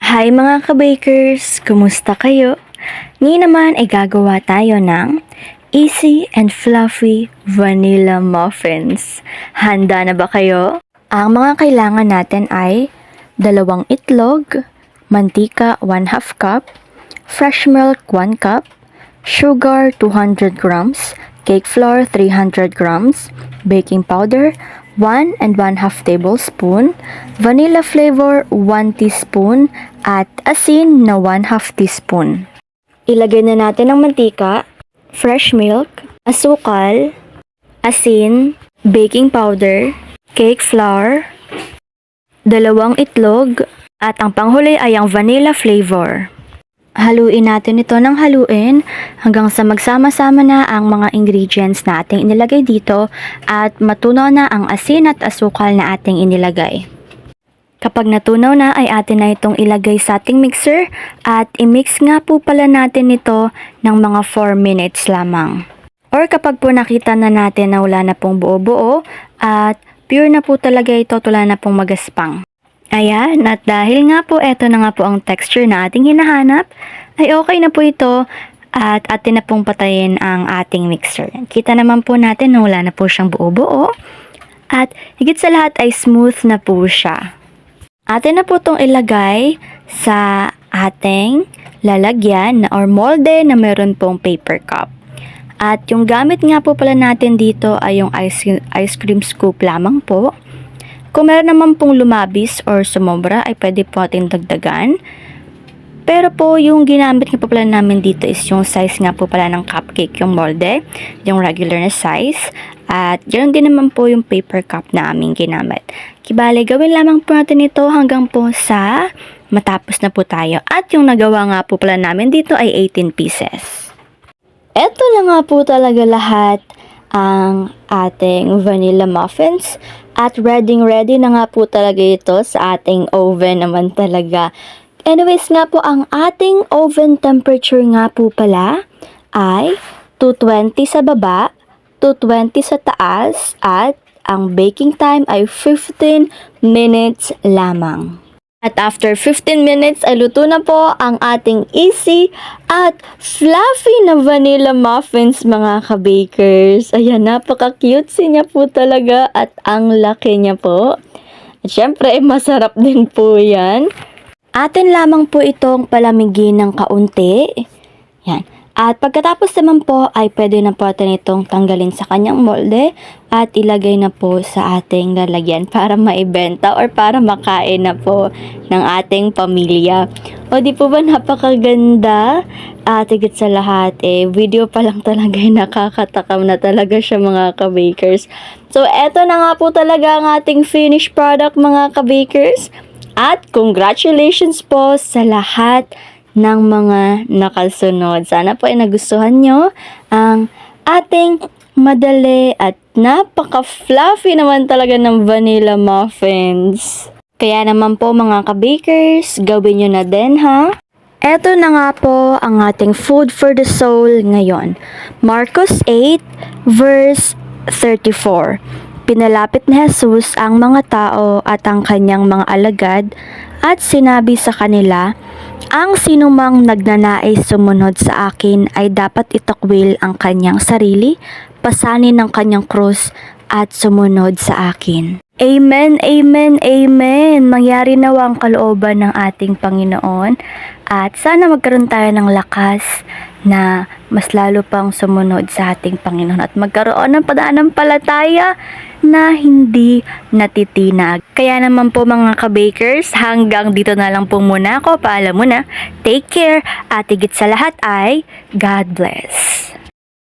Hi mga ka-bakers! Kumusta kayo? Ngayon naman ay gagawa tayo ng easy and fluffy vanilla muffins. Handa na ba kayo? Ang mga kailangan natin ay 2 itlog, mantika 1/2 cup, fresh milk 1 cup, sugar 200 grams, cake flour 300 grams, baking powder 1 and 1/2 tablespoon, vanilla flavor 1 teaspoon, at asin na 1/2 teaspoon. Ilagay na natin ang mantika, fresh milk, asukal, asin, baking powder, cake flour, 2 itlog, at ang panghuli ay ang vanilla flavor. Haluin natin ito ng haluin hanggang sa magsama-sama na ang mga ingredients na ating inilagay dito at matunaw na ang asin at asukal na ating inilagay. Kapag natunaw na ay atin na itong ilagay sa ating mixer at i-mix nga po pala natin ito ng mga 4 minutes lamang. Or kapag po nakita na natin na wala na pong buo-buo at pure na po talaga ito, wala na pong magaspang. Ayan, at dahil nga po eto na nga po ang texture na ating hinahanap, ay okay na po ito at atin na pong patayin ang ating mixer. Kita naman po natin na wala na po siyang buo-buo at higit sa lahat ay smooth na po siya. Atin na po itong ilagay sa ating lalagyan or molde na meron pong paper cup. At yung gamit nga po pala natin dito ay yung ice cream scoop lamang po. Kung meron naman pong lumabis or sumobra ay pwede po ating dagdagan. Pero po yung ginamit nga po pala namin dito is yung size nga po pala ng cupcake, yung molde, yung regular na size. At ganoon din naman po yung paper cup na aming ginamit. Kibale, gawin lamang po natin ito hanggang po sa matapos na po tayo. At yung nagawa nga po pala namin dito ay 18 pieces. Eto na nga po talaga lahat ang ating vanilla muffins. At ready na nga po talaga ito sa ating oven naman talaga. Anyways nga po, ang ating oven temperature nga po pala ay 220 sa baba, 220 sa taas, at ang baking time ay 15 minutes lamang. At after 15 minutes ay luto na po ang ating easy at fluffy na vanilla muffins mga ka-bakers. Ayan, napaka-cutesy niya po talaga at ang laki niya po. At syempre, masarap din po yan. Atin lamang po itong palamigin ng kaunti. Yan. At pagkatapos naman po ay pwede na po natin itong tanggalin sa kanyang molde at ilagay na po sa ating lalagyan para maibenta or para makain na po ng ating pamilya. O di po ba napakaganda? At higit sa lahat video pa lang talaga nakakatakam na talaga siya mga ka-bakers. So eto na nga po talaga ang ating finished product mga ka-bakers. At congratulations po sa lahat ng mga nakasunod. Sana po ay nagustuhan nyo ang ating madali at napaka-fluffy naman talaga ng vanilla muffins. Kaya naman po mga ka-bakers, gawin nyo na din ha. Eto na nga po ang ating food for the soul ngayon. Marcos 8 verse 34. Pinalapit ni Jesus ang mga tao at ang kanyang mga alagad at sinabi sa kanila, ang sinumang nagnanais sumunod sa akin ay dapat itakwil ang kanyang sarili, pasanin ang kanyang krus at sumunod sa akin. Amen, amen, amen. Mangyari nawa ang kalooban ng ating Panginoon at sana magkaroon tayo ng lakas na mas lalo pang sumunod sa ating Panginoon at magkaroon ng pananampalataya na hindi natitinag. Kaya naman po mga ka-bakers, hanggang dito na lang po muna ako. Paalam muna. Take care at higit sa lahat ay God bless.